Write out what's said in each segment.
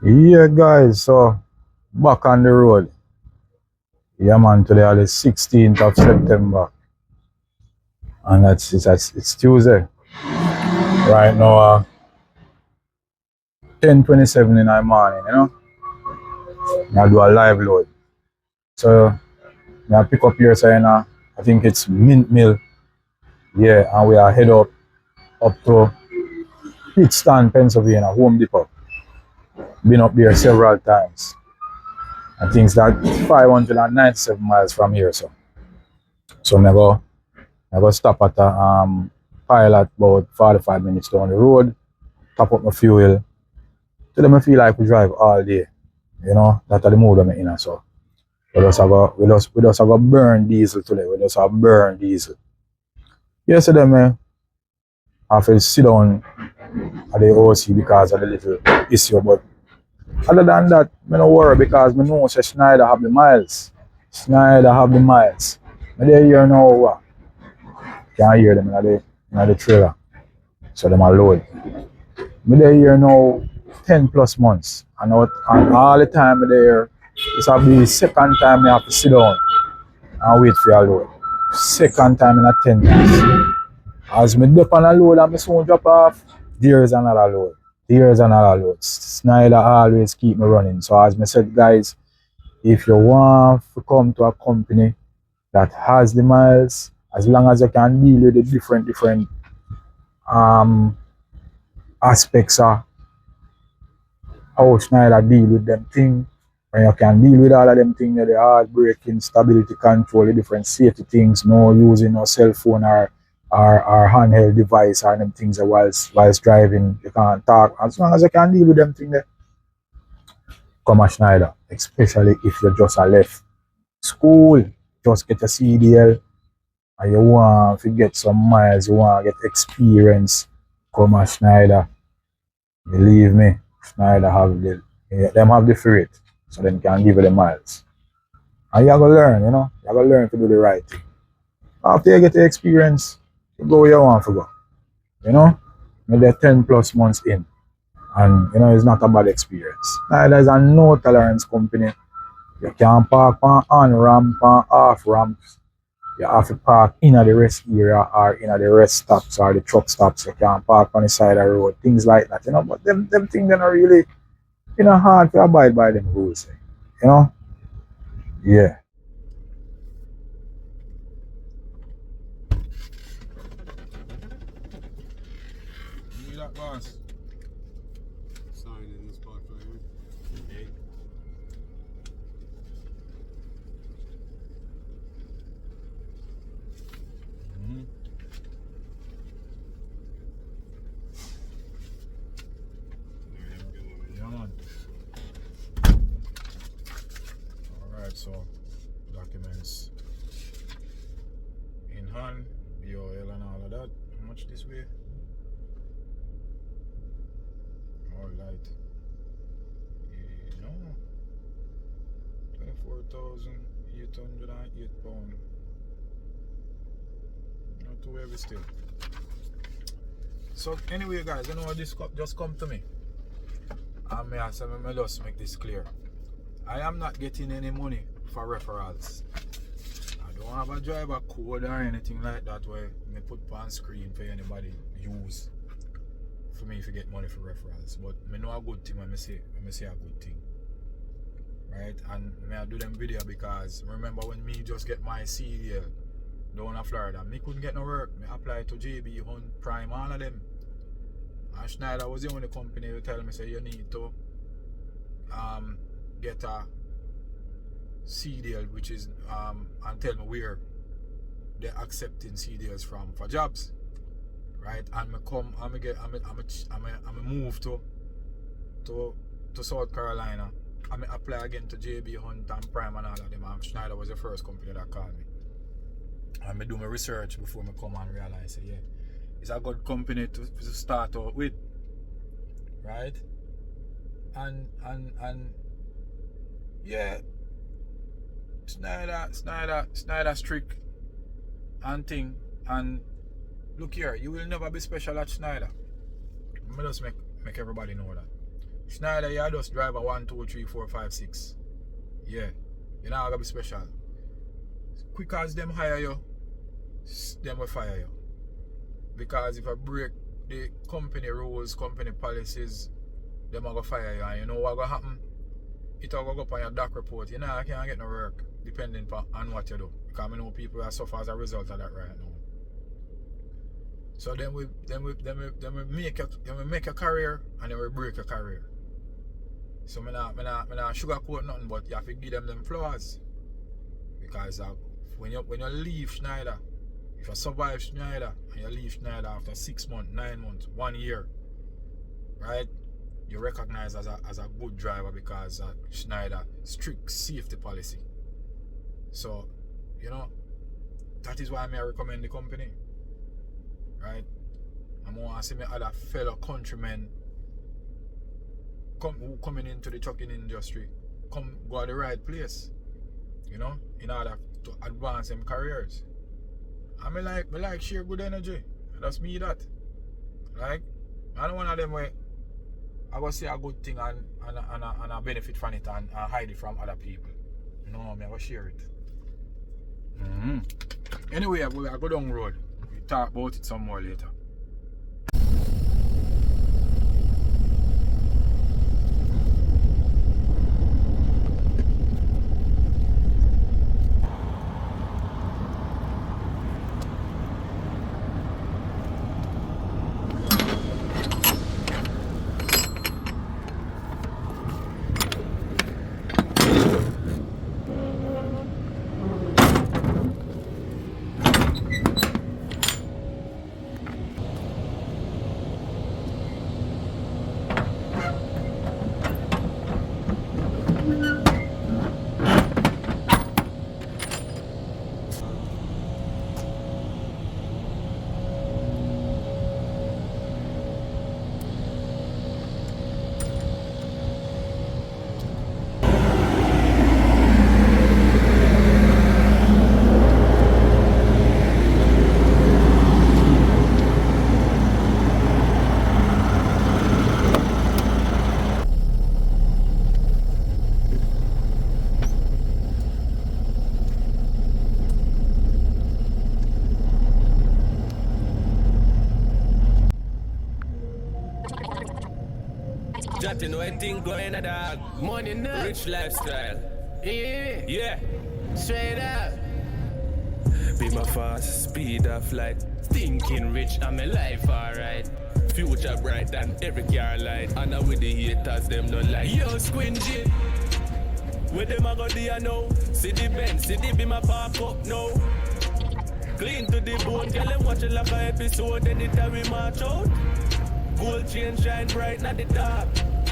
Yeah, guys, so back on the road. Yeah, man, today is the 16th of September, and it's Tuesday. Right now, 10:27 in the morning, I do a live load. So, I pick up here, saying, I think it's Mint Mill, yeah, and we are head up to Pittston, Pennsylvania, Home Depot. Been up there several times. I think it's that 597 miles from here, so I go stop at a pilot about 45 minutes down the road, top up my fuel. So then I feel like we drive all day. That's the mood I'm in. So we just have a burn diesel today. We just have burn diesel. Yesterday, man, I have to sit down at the OC because of the little issue. But other than that, I don't worry because I know say Schneider have the miles. Schneider have the miles. I dey hear now what? Can't hear them in the trailer. So them are load. Me there here now 10 plus months. And all the time me there, this will be the second time I have to sit down and wait for a load. Second time in a 10 months. As me dip on a load and me soon drop off, there's another load. There's another load. Snyder always keep me running. So as me said, guys, if you want to come to a company that has the miles, as long as you can deal with the different um aspects of how Schneider deal with them thing. When you can deal with all of them things, the hard braking, stability control, the different safety things, no using no cell phone or handheld device or them things whilst driving, you can't talk. As long as you can deal with them things, come a Schneider. Especially if you just a left school, just get a CDL and you want to get some miles, you want to get experience, come a Schneider. Believe me, Schneider them have the freight, so them can give you the miles. And you have to learn, You have to learn to do the right thing. After you get the experience, you go where you want to go. You know? Maybe 10 plus months in. And it's not a bad experience. Schneider is a no tolerance company. You can park on ramp and off ramps. You have to park in the rest area or in the rest stops or the truck stops. You can park on the side of the road, things like that, But them things are not really hard to abide by them rules, you know. Yeah. Give me that boss. Sign in the spot for you. Okay. Mm-hmm. Yeah, man. Alright, so documents in hand, BOL and all of that. How much this way? Alright. No. £24,808. Not too heavy still. So anyway guys, this just come to me. And may I just make this clear. I am not getting any money for referrals. I don't have a driver code or anything like that where me put on screen for anybody use for me to get money for referrals. But me know a good thing when me say a good thing. Right? And me I do them video because remember when me just get my CDL down in Florida, me couldn't get no work. Me apply to JB, Hunt, Prime, all of them. And Schneider was the only company who tell me say you need to get a CDL, which is and tell me where they're accepting CDLs from for jobs, right? And me come and me get I'm move to South Carolina. I me apply again to JB Hunt and Prime and all of them. And Schneider was the first company that called me. And me do my research before me come and realize yeah, it's a good company to start out with, right? And yeah, Schneider strict and thing. And look here, you will never be special at Schneider. Let me just make everybody know that. Schneider, you just drive a 1, 2, 3, 4, 5, 6. Yeah. You're not gonna be special. Quick as them hire you, them will fire you. Because if I break the company rules, company policies, them are gonna fire you. And you know what gonna happen? It will go up on your doc report. You know, I can't get no work depending on what you do. Because I know people that suffer as a result of that right now. So then we make a career and then we break a career. So I not sugarcoat nothing, but you have to give them flaws. Because when you leave Schneider, if you survive Schneider and you leave Schneider after 6 months, 9 months, 1 year, right? You recognize as a good driver because Schneider strict safety policy. So, you know, that is why I recommend the company. Right? I'm going to see my other fellow countrymen who coming into the trucking industry go at the right place, you know, in order to advance them careers. And I like share good energy. That's me that. Like, I don't one of them where I go say a good thing and I benefit from it and hide it from other people. No, I'm going to share it. Anyway, I go down the road. We talk about it some more later. You know anything going on, dog? Money now. Rich lifestyle. Yeah. Straight up. Be my fast, speed of flight. Thinking rich, I'm a life, alright. Future bright and every car light. And now with the haters, them no like. Yo, squingy. Where them I go there now? See the Benz, see the be my park up now. Clean to the bone, girl, them watch it like a episode, anytime we march out. Gold chain shine bright, not the dark.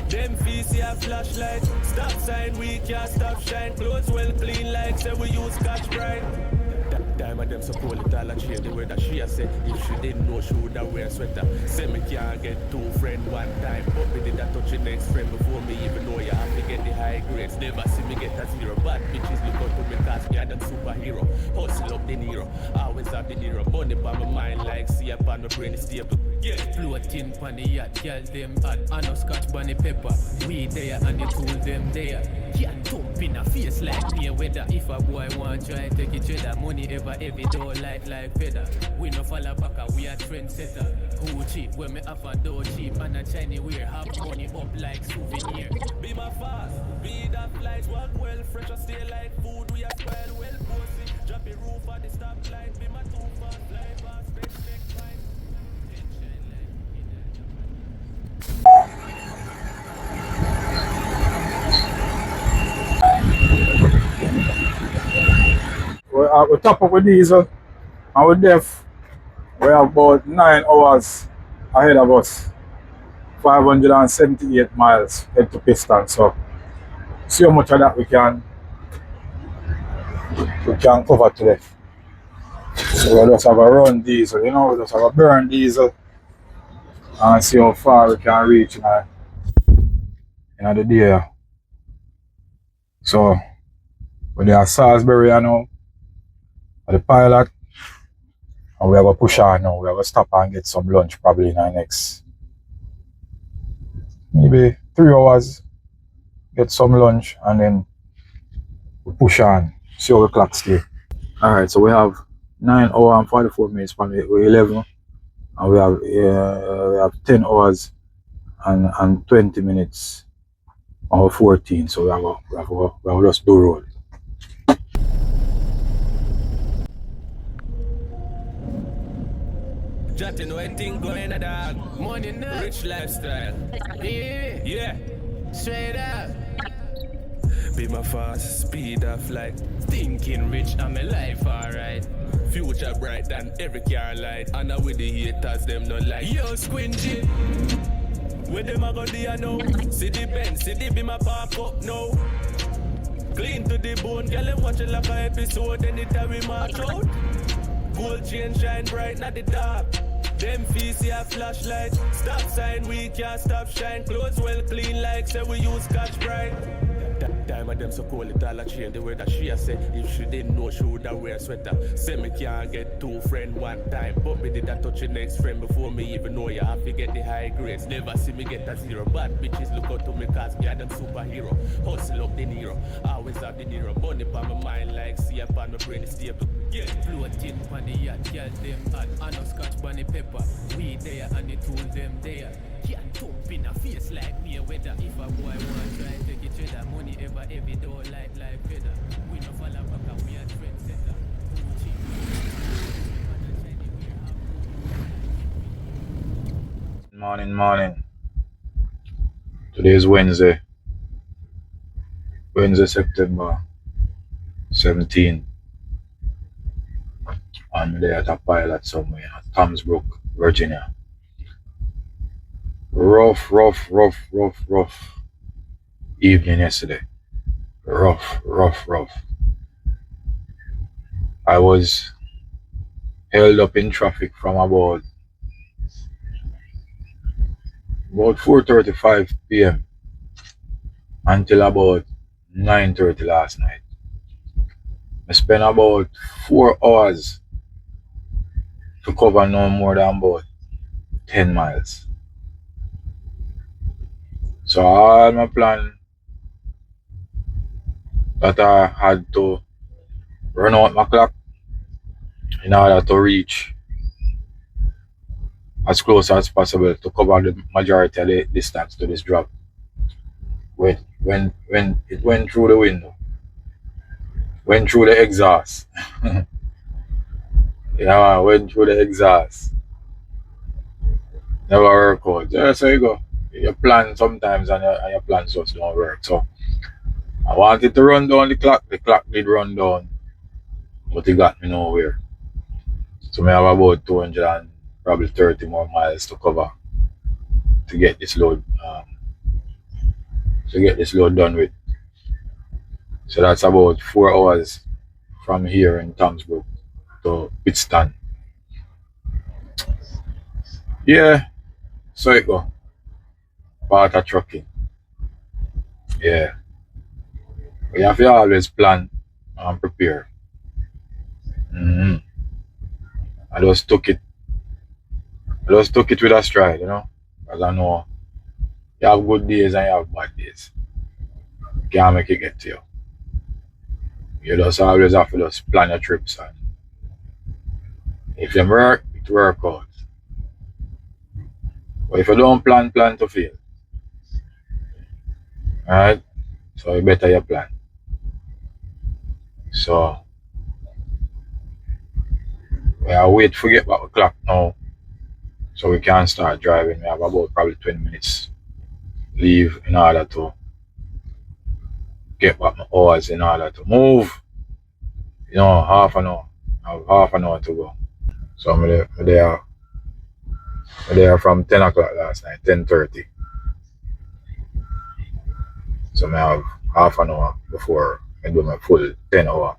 Them fees see a flashlight. Stop sign, we can't stop shine. Clothes well clean like say we use Scotch Brite. Diamond them so cool it all a change the way that she a say. If she didn't know she would have wear a sweater. Say me can't get two friends one time. But me did that touch the next friend before me even know you have to get the high grades. Never see me get a zero. Bad bitches look out to me cause me a that superhero. Hustle up the Nero. Always have the Nero. Money by my mind like see up on my brain is stable. Yeah. Floating pon the yacht, girl them hot. I no Scotch bunny pepper. We there and the tool them there. Can't thump in a face like me weather. If a boy want try take it cheddar. Money ever every door light like feather. We no fall back we a trendsetter. Gucci when me have a door cheap and a Chinese wear. Have money up like souvenir. Be my fast, be that flight. Walk well, fresh or stay like food. We a spoil well pussy. Drop the roof at the stoplight. Be my too fast, fly fast, spec fine. We top up with diesel and with DEF. We have about 9 hours ahead of us. 578 miles head to piston. So see how much of that we can cover today. So we just have a run diesel, you know, we just have a burn diesel and see how far we can reach in the day. So we are Salisbury now, the pilot, and we are going to push on now. We are going to stop and get some lunch probably in our next maybe 3 hours, get some lunch, and then we push on, see how the clock stay. Alright, so we have 9 hours and 44 minutes from the 11, and we have 10 hours and 20 minutes or 14, so we have just do road. Jotting waiting going a dog. Money now. Rich lifestyle. Yeah. Straight up. Be my fast speed of flight. Thinking rich, I'm a life alright. Future bright than every car light. And now with the haters, them no like. Yo, squinty. Where them a go there now? See the Benz, see the be my park up now. Clean to the bone, girl, them watch it like a episode. Anytime we march out. Gold chain shine bright, not the dark. Them fees see a flashlight. Stop sign, we can't stop shine. Clothes well clean like say we use Scotch Brite. That time of them so cold it all a change the way that she a say. If she didn't know she woulda wear a sweater. Say me can't get 2 friends one time. But me did that touch your next friend before me even know you have to get the high grades. Never see me get a 0. Bad bitches look out to me cause me a them superhero. Hustle up the Nero, always have the Nero. Money on my mind like see up on my brain is stable. Yeah, floating on the yacht, girl them hot. I know Scotch bunny pepper. We there and the tool them there. Can't thump in a face like me whether if a boy wanna try take it cheddar. Money ever every door like feather. We no fall back and we a trendsetter. Morning. Today is Wednesday, September 17. I'm there at a pilot somewhere at Tomsbrook, Virginia. Rough evening yesterday. Rough. I was held up in traffic from about 4:35 p.m. until about 9:30 last night. I spent about 4 hours to cover no more than about 10 miles. So all my plan that I had to run out my clock in order to reach as close as possible to cover the majority of the distance to this drop. When it went through the window, went through the exhaust. Yeah, went through the exhaust. Never work out. Yeah, so you go. You plan sometimes and your plans just don't work. So I wanted to run down the clock. The clock did run down, but it got me nowhere. So I have about 200 and probably 30 more miles to cover to get this load done with. So that's about 4 hours from here in Tomsbrook to Pittston. Yeah, so it go. Part of trucking. Yeah. We have to always plan and prepare. I just took it with a stride, because I know you have good days and you have bad days. You can't make it get to you. You just always have to just plan your trips, and if them work, it work out. But if you don't plan to fail. Alright? So you better you plan. So we are wait to get back the clock now, so we can start driving. We have about probably 20 minutes leave in order to get back my hours in order to move. Half an hour. I have half an hour to go. So I'm there from 10 o'clock last night, 10:30. So I have half an hour before I do my full 10 hour.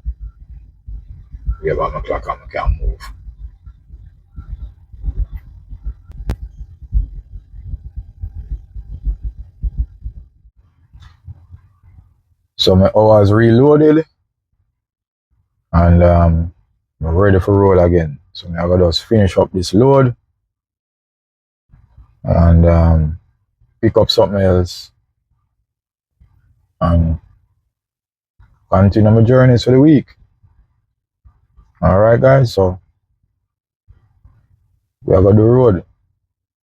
Get back my clock and I can move. So my hours reloaded and I'm ready for roll again. So I'm gonna just finish up this load and pick up something else and continue my journeys for the week. Alright guys, so we are going to the road.